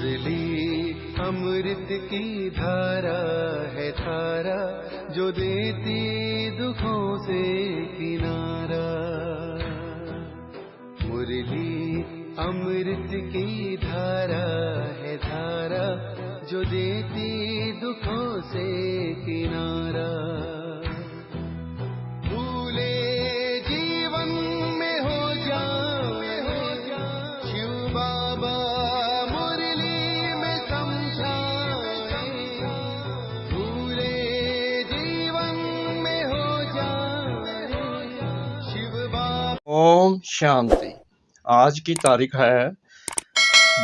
मुरली अमृत की धारा है धारा, जो देती दुखों से किनारा। मुरली अमृत की धारा है धारा, जो देती दुखों से किनारा। भूले जीवन में हो जाए शिव बाबा मुरली में समझाए। भूले जीवन में हो जाए शिव बाबा। ओम शांति। आज की तारीख है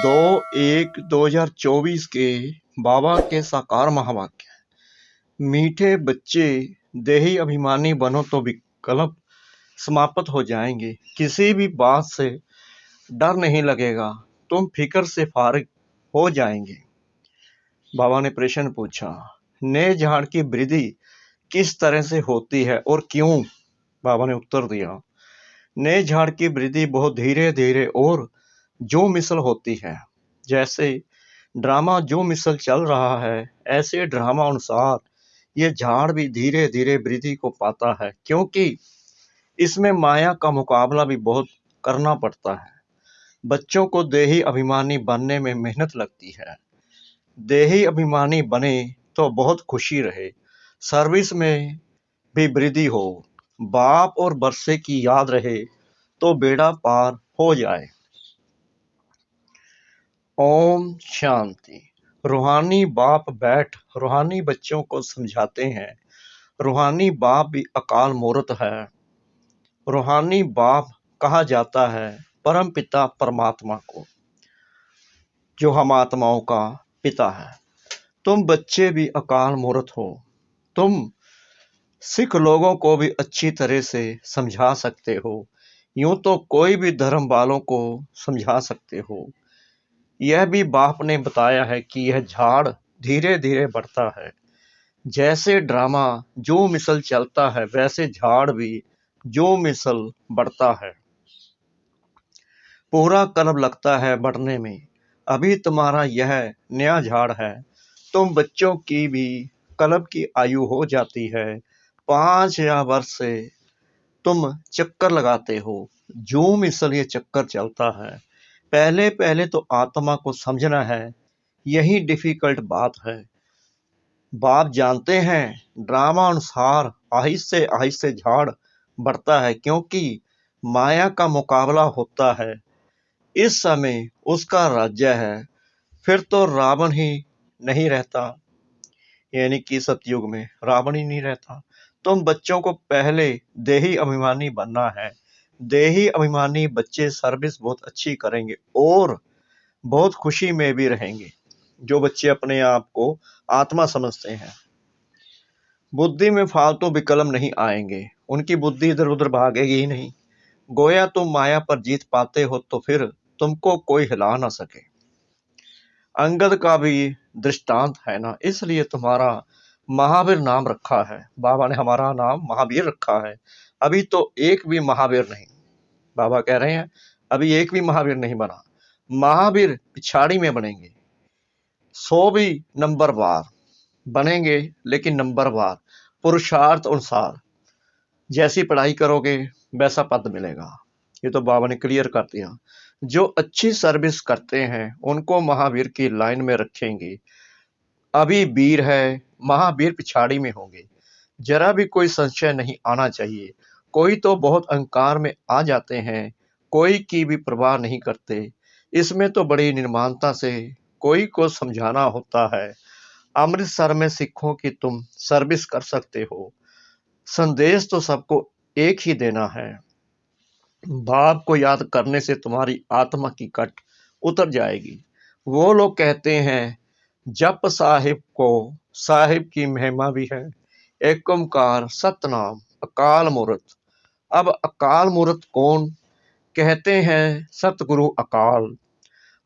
2/1/2024 के बाबा के साकार महावाक्य। मीठे बच्चे, देही अभिमानी बनो तो विकल्प समाप्त हो जाएंगे। किसी भी बात से डर नहीं लगेगा, तुम फिक्र से फारिग हो जाएंगे। बाबा ने प्रश्न पूछा, नए झाड़ की वृद्धि किस तरह से होती है और क्यों? बाबा ने उत्तर दिया, नए झाड़ की वृद्धि बहुत धीरे धीरे और जो मिसल होती है। जैसे ड्रामा जो मिसल चल रहा है, ऐसे ड्रामा अनुसार ये झाड़ भी धीरे धीरे वृद्धि को पाता है, क्योंकि इसमें माया का मुकाबला भी बहुत करना पड़ता है। बच्चों को देही अभिमानी बनने में मेहनत लगती है। देही अभिमानी बने तो बहुत खुशी रहे, सर्विस में भी वृद्धि हो, बाप और बरसे की याद रहे तो बेड़ा पार हो जाए। ओम शांति। रूहानी बाप बैठ रूहानी बच्चों को समझाते हैं। रूहानी बाप भी अकाल मूर्त है। रूहानी बाप कहा जाता है परम पिता परमात्मा को, जो हम आत्माओं का पिता है। तुम बच्चे भी अकाल मूर्त हो। तुम सिख लोगों को भी अच्छी तरह से समझा सकते हो। यूं तो कोई भी धर्म वालों को समझा सकते हो। यह भी बाप ने बताया है कि यह झाड़ धीरे धीरे बढ़ता है। जैसे ड्रामा जो मिसल चलता है, वैसे झाड़ भी जो मिसल बढ़ता है। पूरा कल्प लगता है बढ़ने में। अभी तुम्हारा यह नया झाड़ है। तुम बच्चों की भी कल्प की आयु हो जाती है। 5 या वर्ष से तुम चक्कर लगाते हो। जो मिसल ये चक्कर चलता है, पहले पहले तो आत्मा को समझना है। यही डिफिकल्ट बात है। बाप जानते हैं ड्रामा अनुसार आहिस्ते आहिस्ते झाड़ बढ़ता है, क्योंकि माया का मुकाबला होता है। इस समय उसका राज्य है। फिर तो रावण ही नहीं रहता, यानी कि सतयुग में रावण ही नहीं रहता। तुम बच्चों को पहले देही अभिमानी बनना है। देही अभिमानी बच्चे सर्विस बहुत अच्छी करेंगे और बहुत खुशी में भी रहेंगे। जो बच्चे अपने आप को आत्मा समझते हैं, बुद्धि में फालतू विकल्प नहीं आएंगे। उनकी बुद्धि इधर उधर भागेगी ही नहीं। गोया तुम माया पर जीत पाते हो तो फिर तुमको कोई हिला ना सके। अंगद का भी दृष्टांत है ना, इसलिए तुम्हारा महावीर नाम रखा है। बाबा ने हमारा नाम महावीर रखा है। अभी तो एक भी महावीर नहीं। बाबा कह रहे हैं अभी एक भी महावीर नहीं बना। महावीर पिछाड़ी में बनेंगे। 100 भी नंबर बार बनेंगे, लेकिन नंबर बार पुरुषार्थ अनुसार जैसी पढ़ाई करोगे वैसा पद मिलेगा। ये तो बाबा ने क्लियर कर दिया। जो अच्छी सर्विस करते हैं उनको महावीर की लाइन में रखेंगे। अभी वीर है, महावीर पिछाड़ी में होंगे। जरा भी कोई संशय नहीं आना चाहिए। कोई तो बहुत अहंकार में आ जाते हैं, कोई की भी परवाह नहीं करते। इसमें तो बड़ी निर्माणता से कोई को समझाना होता है। अमृतसर में सिखों की तुम सर्विस कर सकते हो। संदेश तो सबको एक ही देना है। बाप को याद करने से तुम्हारी आत्मा की कट उतर जाएगी। वो लोग कहते हैं जप साहिब को, साहिब की महिमा भी है। एक ओंकार सतनाम अकाल मूर्त। अब अकाल मूर्त कौन? कहते हैं सतगुरु अकाल।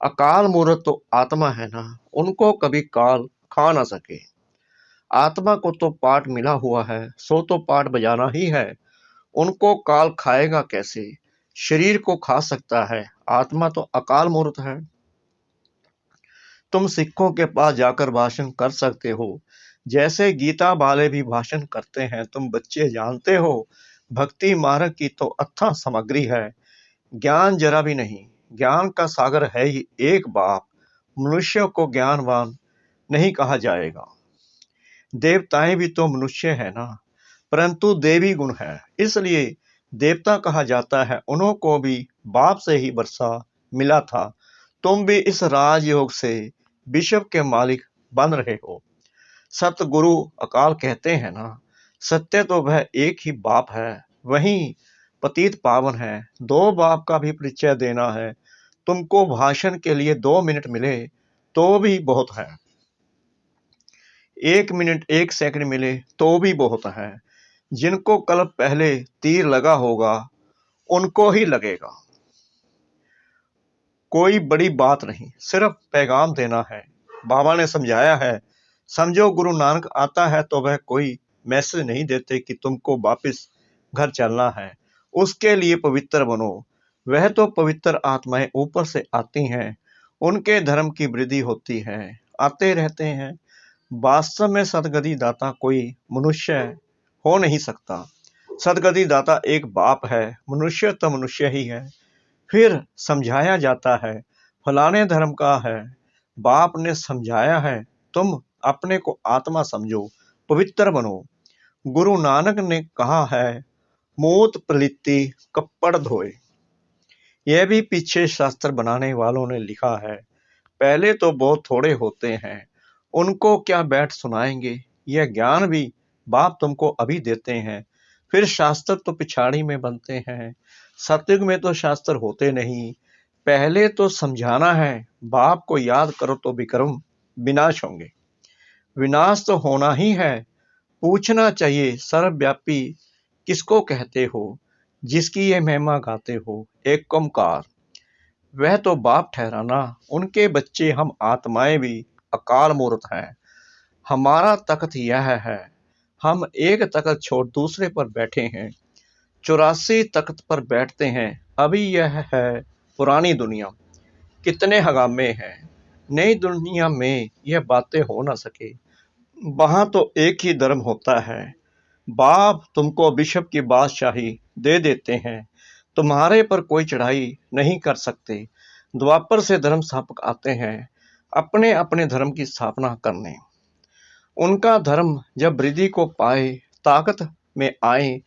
अकाल मूर्त तो आत्मा है ना, उनको कभी काल खा ना सके। आत्मा को तो पाठ मिला हुआ है, सो तो पाठ बजाना ही है। उनको काल खाएगा कैसे? शरीर को खा सकता है, आत्मा तो अकाल मूर्त है। तुम सिखों के पास जाकर भाषण कर सकते हो, जैसे गीता वाले भी भाषण करते हैं। तुम बच्चे जानते हो, भक्ति मार्ग की तो अथाह सामग्री है, ज्ञान जरा भी नहीं। ज्ञान का सागर है ही एक बाप, मनुष्य को ज्ञानवान नहीं कहा जाएगा। देवताएं भी तो मनुष्य है ना, परंतु देवी गुण है, इसलिए देवता कहा जाता है। उन्हों को भी बाप से ही वर्षा मिला था। तुम भी इस राजयोग से विश्व के मालिक बन रहे हो। सतगुरु अकाल कहते हैं ना, सत्य तो वह एक ही बाप है, वही पतित पावन है। दो बाप का भी परिचय देना है। तुमको भाषण के लिए 2 मिनट मिले तो भी बहुत है, 1 मिनट 1 सेकंड मिले तो भी बहुत है। जिनको कल पहले तीर लगा होगा उनको ही लगेगा। कोई बड़ी बात नहीं, सिर्फ पैगाम देना है। बाबा ने समझाया है, समझो गुरु नानक आता है तो वह कोई मैसेज नहीं देते कि तुमको वापस घर चलना है, उसके लिए पवित्र बनो। वह तो पवित्र आत्माएं ऊपर से आती हैं, उनके धर्म की वृद्धि होती है, आते रहते हैं। वास्तव में सदगति दाता कोई मनुष्य हो नहीं सकता। सदगति दाता एक बाप है, मनुष्य तो मनुष्य ही है। फिर समझाया जाता है, फलाने धर्म का है, बाप ने समझाया है, तुम अपने को आत्मा समझो, पवित्र बनो। गुरु नानक ने कहा है, मूत पलित्ती कपड़ धोए। यह भी पीछे शास्त्र बनाने वालों ने लिखा है। पहले तो बहुत थोड़े होते हैं, उनको क्या बैठ सुनाएंगे। यह ज्ञान भी बाप तुमको अभी देते हैं, फिर शास्त्र तो पिछाड़ी में बनते हैं। सतयुग में तो शास्त्र होते नहीं, पहले तो समझाना है। बाप को याद करो तो विक्रम विनाश होंगे। विनाश तो होना ही है। पूछना चाहिए, सर्वव्यापी किसको कहते हो, जिसकी ये महिमा गाते हो। एक ओंकार, वह तो बाप ठहराना। उनके बच्चे हम आत्माएं भी अकाल मूर्त हैं। हमारा तख्त यह है, हम एक तख्त छोड़ दूसरे पर बैठे हैं, 84 तख्त पर बैठते हैं। अभी यह है पुरानी दुनिया, कितने हगामे हैं। नई दुनिया में यह बातें हो ना सके, वहां तो एक ही धर्म होता है। बाप तुमको विश्व की बादशाही दे देते हैं, तुम्हारे पर कोई चढ़ाई नहीं कर सकते। द्वापर से धर्म स्थापक आते हैं, अपने अपने धर्म की स्थापना करने। उनका धर्म जब वृद्धि को पाए, ताकत में आए,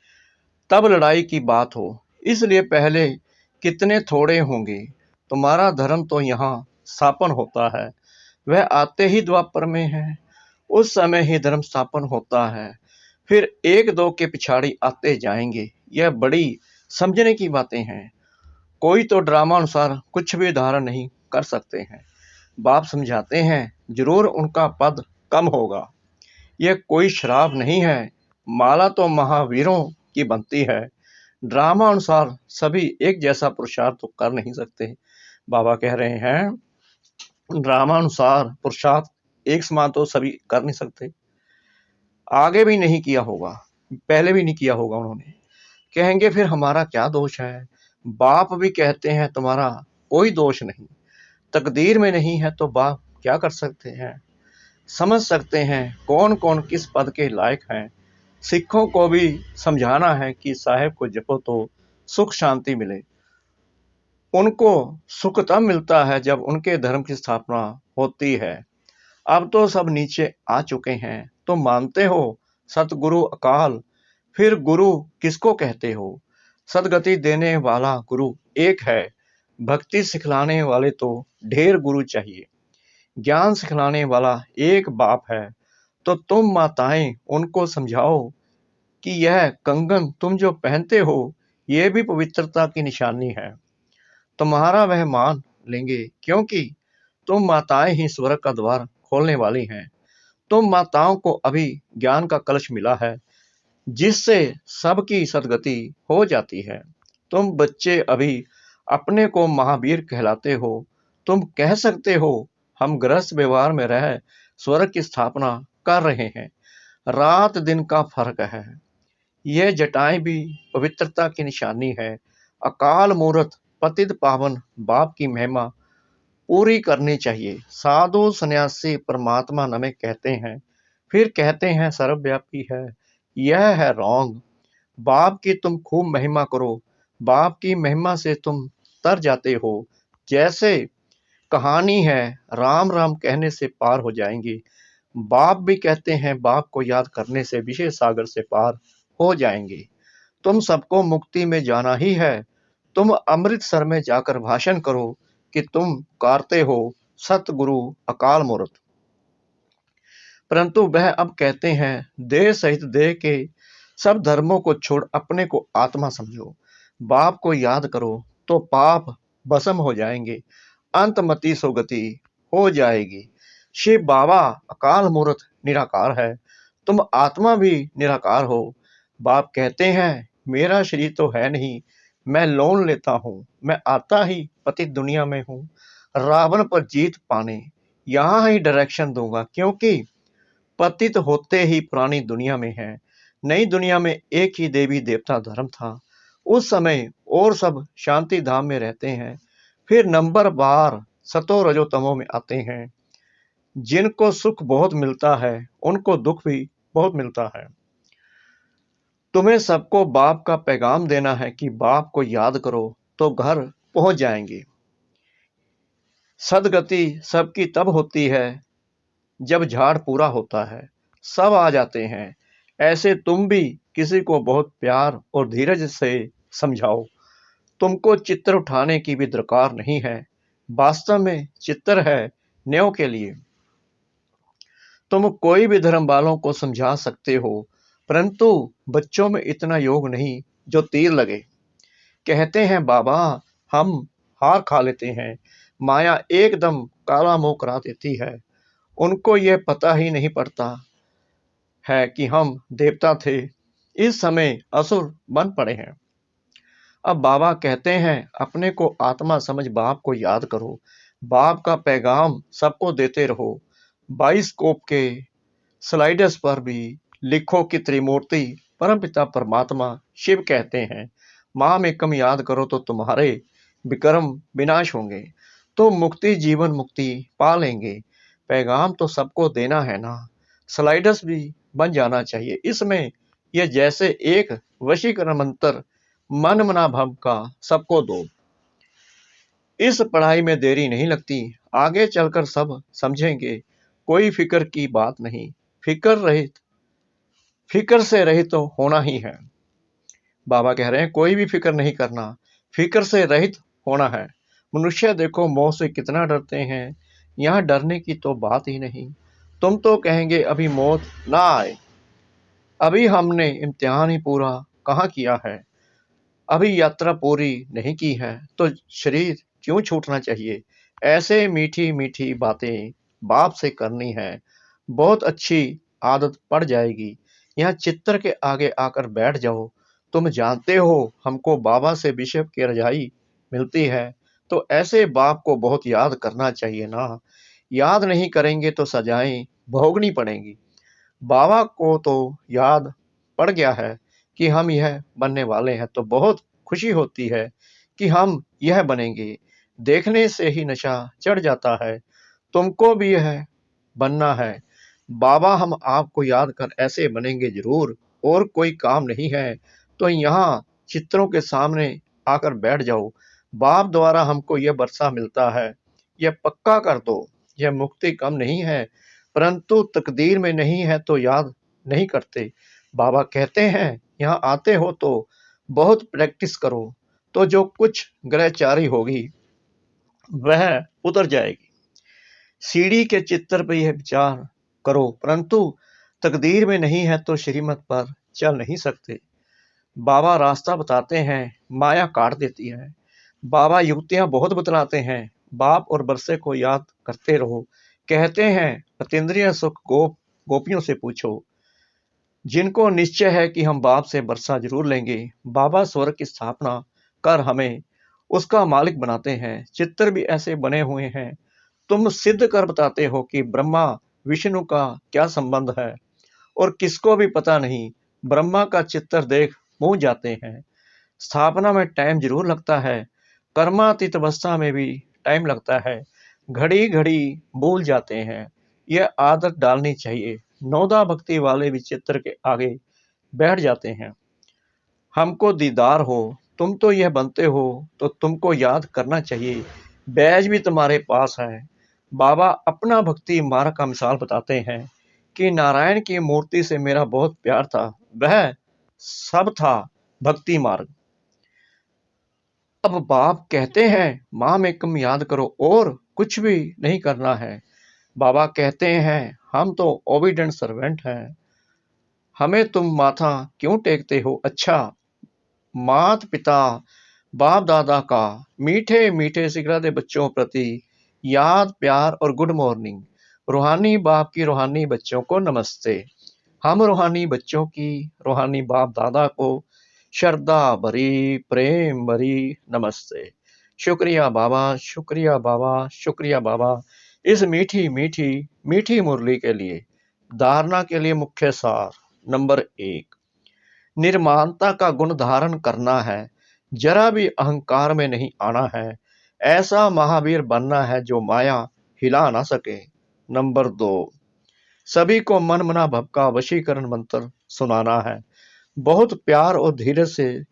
तब लड़ाई की बात हो। इसलिए पहले कितने थोड़े होंगे। तुम्हारा धर्म तो यहाँ स्थापन होता है, वह आते ही द्वापर में है, उस समय ही धर्म स्थापन होता है। फिर एक दो के पिछाड़ी आते जाएंगे। यह बड़ी समझने की बातें हैं। कोई तो ड्रामा अनुसार कुछ भी धारण नहीं कर सकते हैं। बाप समझाते हैं, जरूर उनका पद कम होगा। यह कोई श्राप नहीं है। माला तो महावीरों की बनती है। ड्रामा अनुसार सभी एक जैसा पुरुषार्थ तो कर नहीं सकते। बाबा कह रहे हैं, ड्रामा अनुसार पुरुषार्थ एक समान तो सभी कर नहीं सकते। आगे भी नहीं किया होगा, पहले भी नहीं किया होगा उन्होंने। कहेंगे फिर हमारा क्या दोष है। बाप भी कहते हैं तुम्हारा कोई दोष नहीं, तकदीर में नहीं है तो बाप क्या कर सकते हैं। समझ सकते हैं कौन कौन किस पद के लायक हैं। सिखों को भी समझाना है कि साहेब को जपो तो सुख शांति मिले। उनको सुख तब मिलता है जब उनके धर्म की स्थापना होती है। अब तो सब नीचे आ चुके हैं। तुम मानते हो सतगुरु अकाल, फिर गुरु किसको कहते हो। सदगति देने वाला गुरु एक है, भक्ति सिखलाने वाले तो ढेर गुरु चाहिए। ज्ञान सिखलाने वाला एक बाप है, तो तुम माताएं उनको समझाओ कि यह कंगन तुम जो पहनते हो यह भी पवित्रता की निशानी है। तुम्हारा वह मान लेंगे, क्योंकि तुम माताएं ही स्वर्ग का द्वार खोलने वाली हैं। तुम माताओं को अभी ज्ञान का कलश मिला है, जिससे सबकी सदगति हो जाती है। तुम बच्चे अभी अपने को महावीर कहलाते हो। तुम कह सकते हो हम गृहस्थ व्यवहार में रह स्वर्ग की स्थापना कर रहे हैं। रात दिन का फर्क है। यह जटाएं भी पवित्रता की निशानी है। अकाल मूर्त पतित पावन बाप की महिमा पूरी करनी चाहिए। साधु सन्यासी परमात्मा नमें कहते हैं, फिर कहते हैं सर्वव्यापी है। यह है रॉन्ग। बाप की तुम खूब महिमा करो, बाप की महिमा से तुम तर जाते हो। जैसे कहानी है, राम राम कहने से पार हो जाएंगे। बाप भी कहते हैं बाप को याद करने से विषय सागर से पार हो जाएंगे। तुम सबको मुक्ति में जाना ही है। तुम अमृतसर में जाकर भाषण करो कि तुम कारते हो सतगुरु अकाल मूर्त। परंतु वह अब कहते हैं देह सहित देह के सब धर्मों को छोड़ अपने को आत्मा समझो, बाप को याद करो तो पाप भस्म हो जाएंगे, अंतमति सुगति हो जाएगी। शिव बाबा अकाल मूर्त निराकार है, तुम आत्मा भी निराकार हो। बाप कहते हैं मेरा शरीर तो है नहीं, मैं लोन लेता हूँ, मैं आता ही पतित दुनिया में हूँ। रावण पर जीत पाने यहाँ ही डायरेक्शन दूंगा, क्योंकि पतित होते ही पुरानी दुनिया में है। नई दुनिया में एक ही देवी देवता धर्म था उस समय, और सब शांति धाम में रहते हैं। फिर नंबर बार सतो रजो तमो में आते हैं। जिनको सुख बहुत मिलता है उनको दुख भी बहुत मिलता है। तुम्हें सबको बाप का पैगाम देना है कि बाप को याद करो तो घर पहुंच जाएंगे। सदगति सबकी तब होती है जब झाड़ पूरा होता है, सब आ जाते हैं। ऐसे तुम भी किसी को बहुत प्यार और धीरज से समझाओ। तुमको चित्र उठाने की भी दरकार नहीं है, वास्तव में चित्र है न्यों के लिए। तुम कोई भी धर्म वालों को समझा सकते हो, परंतु बच्चों में इतना योग नहीं जो तीर लगे। कहते हैं बाबा हम हार खा लेते हैं, माया एकदम काला मुंह करा देती है। उनको यह पता ही नहीं पड़ता है कि हम देवता थे, इस समय असुर बन पड़े हैं। अब बाबा कहते हैं अपने को आत्मा समझ बाप को याद करो, बाप का पैगाम सबको देते रहो। बाइस्कोप के स्लाइडर्स पर भी लिखो कि त्रिमूर्ति परमपिता परमात्मा शिव कहते हैं माम एकम याद करो तो तुम्हारे विक्रम विनाश होंगे, तो मुक्ति जीवन मुक्ति पा लेंगे। पैगाम तो सबको देना है ना, स्लाइडर्स भी बन जाना चाहिए। इसमें यह जैसे एक वशीकरण मंत्र मन मना भव का सबको दो। इस पढ़ाई में देरी नहीं लगती, आगे चलकर सब समझेंगे। कोई फिक्र की बात नहीं, फिक्र से रहित तो होना ही है। बाबा कह रहे हैं कोई भी फिक्र नहीं करना, फिक्र से रहित होना है। मनुष्य देखो मौत से कितना डरते हैं, यहाँ डरने की तो बात ही नहीं। तुम तो कहेंगे अभी मौत ना आए, अभी हमने इम्तिहान ही पूरा कहाँ किया है, अभी यात्रा पूरी नहीं की है, तो शरीर क्यों छूटना चाहिए। ऐसे मीठी मीठी बातें बाप से करनी है, बहुत अच्छी आदत पड़ जाएगी। यहाँ चित्र के आगे आकर बैठ जाओ। तुम जानते हो हमको बाबा से बिशप की रजाई मिलती है, तो ऐसे बाप को बहुत याद करना चाहिए ना। याद नहीं करेंगे तो सजाएं भोगनी पड़ेंगी। बाबा को तो याद पड़ गया है कि हम यह बनने वाले हैं, तो बहुत खुशी होती है कि हम यह बनेंगे। देखने से ही नशा चढ़ जाता है। तुमको भी यह बनना है। बाबा हम आपको याद कर ऐसे बनेंगे जरूर, और कोई काम नहीं है तो यहाँ चित्रों के सामने आकर बैठ जाओ। बाप द्वारा हमको यह वर्षा मिलता है, यह पक्का कर दो। यह मुक्ति कम नहीं है, परंतु तकदीर में नहीं है तो याद नहीं करते। बाबा कहते हैं यहाँ आते हो तो बहुत प्रैक्टिस करो, तो जो कुछ ग्रहचारी होगी वह उतर जाएगी। सीढ़ी के चित्र पर यह विचार करो, परंतु तकदीर में नहीं है तो श्रीमत पर चल नहीं सकते। बाबा रास्ता बताते हैं, माया काट देती है। बाबा युक्तियां बहुत बतलाते हैं। बाप और बरसे को याद करते रहो। कहते हैं अतीन्द्रिय सुख गोपियों से पूछो। जिनको निश्चय है कि हम बाप से बरसा जरूर लेंगे, बाबा स्वर्ग की स्थापना कर हमें उसका मालिक बनाते हैं। चित्र भी ऐसे बने हुए हैं। तुम सिद्ध कर बताते हो कि ब्रह्मा विष्णु का क्या संबंध है, और किसको भी पता नहीं। ब्रह्मा का चित्र देख मुंह जाते हैं। स्थापना में टाइम जरूर लगता है, कर्मातीत अवस्था में भी टाइम लगता है। घड़ी घड़ी भूल जाते हैं। यह आदत डालनी चाहिए। नौदा भक्ति वाले विचित्र के आगे बैठ जाते हैं। हमको दीदार हो, तुम तो यह बनते हो, तो तुमको याद करना चाहिए। बैज भी तुम्हारे पास है। बाबा अपना भक्ति मार्ग का मिसाल बताते हैं कि नारायण की मूर्ति से मेरा बहुत प्यार था। वह सब था भक्ति मार्ग। अब बाप कहते हैं माँ में कम याद करो और कुछ भी नहीं करना है। बाबा कहते हैं हम तो ओबीडेंट सर्वेंट हैं, हमें तुम माथा क्यों टेकते हो। अच्छा, मात पिता बाप दादा का मीठे मीठे सिखलाते बच्चों प्रति याद प्यार और गुड मॉर्निंग। रूहानी बाप की रूहानी बच्चों को नमस्ते। हम रूहानी बच्चों की रूहानी बाप दादा को श्रद्धा भरी प्रेम भरी नमस्ते। शुक्रिया बाबा, शुक्रिया बाबा, शुक्रिया बाबा इस मीठी मीठी मीठी मुरली के लिए। धारणा के लिए मुख्य सार नंबर 1, निर्माणता का गुण धारण करना है। जरा भी अहंकार में नहीं आना है। ऐसा महावीर बनना है जो माया हिला ना सके। नंबर 2, सभी को मन मना भव का वशीकरण मंत्र सुनाना है। बहुत प्यार और धीरज से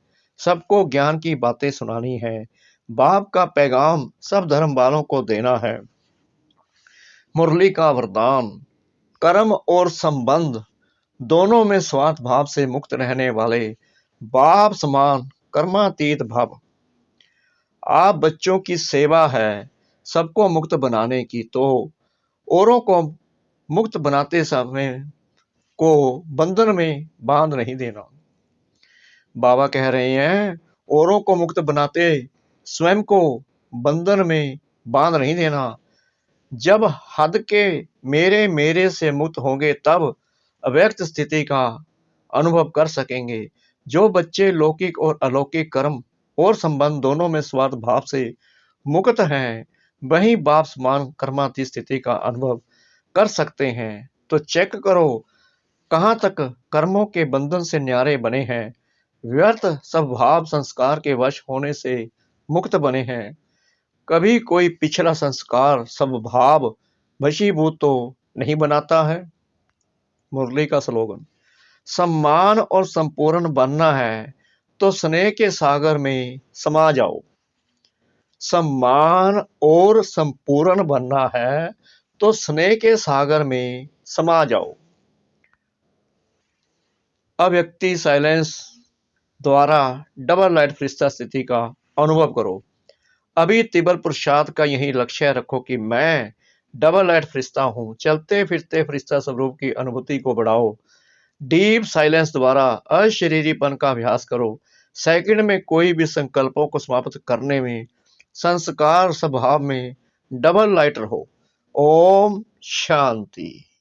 सबको ज्ञान की बातें सुनानी है। बाप का पैगाम सब धर्म वालों को देना है। मुरली का वरदान, कर्म और संबंध दोनों में स्वार्थ भाव से मुक्त रहने वाले बाप समान कर्मातीत भाव। आप बच्चों की सेवा है सबको मुक्त बनाने की, तो औरों को मुक्त बनाते समय को बंधन में बांध नहीं देना। बाबा कह रहे हैं औरों को मुक्त बनाते स्वयं को बंधन में बांध नहीं देना। जब हद के मेरे मेरे से मुक्त होंगे तब अव्यक्त स्थिति का अनुभव कर सकेंगे। जो बच्चे लौकिक और अलौकिक कर्म और संबंध दोनों में स्वार्थ भाव से मुक्त हैं, वही बाप समान कर्मातीत स्थिति का अनुभव कर सकते हैं। तो चेक करो कहां तक कर्मों के बंधन से न्यारे बने हैं, व्यर्थ स्वभाव संस्कार के वश होने से मुक्त बने हैं। कभी कोई पिछला संस्कार स्वभाव वशीभूत तो नहीं बनाता है। मुरली का स्लोगन, सम्मान और संपूर्ण बनना है तो स्नेह के सागर में समा जाओ। सम्मान और संपूर्ण बनना है तो स्नेह के सागर में समा जाओ। अव्यक्ति साइलेंस द्वारा डबल लाइट फरिश्ता स्थिति का अनुभव करो। अभी तिब्बल पुरुषार्थ का यही लक्ष्य रखो कि मैं डबल लाइट फरिश्ता हूं। चलते फिरते फरिश्ता स्वरूप की अनुभूति को बढ़ाओ। डीप साइलेंस द्वारा अशरीरीपन का अभ्यास करो। सेकंड में कोई भी संकल्पों को समाप्त करने में संस्कार स्वभाव में डबल लाइट रहो। ओम शांति।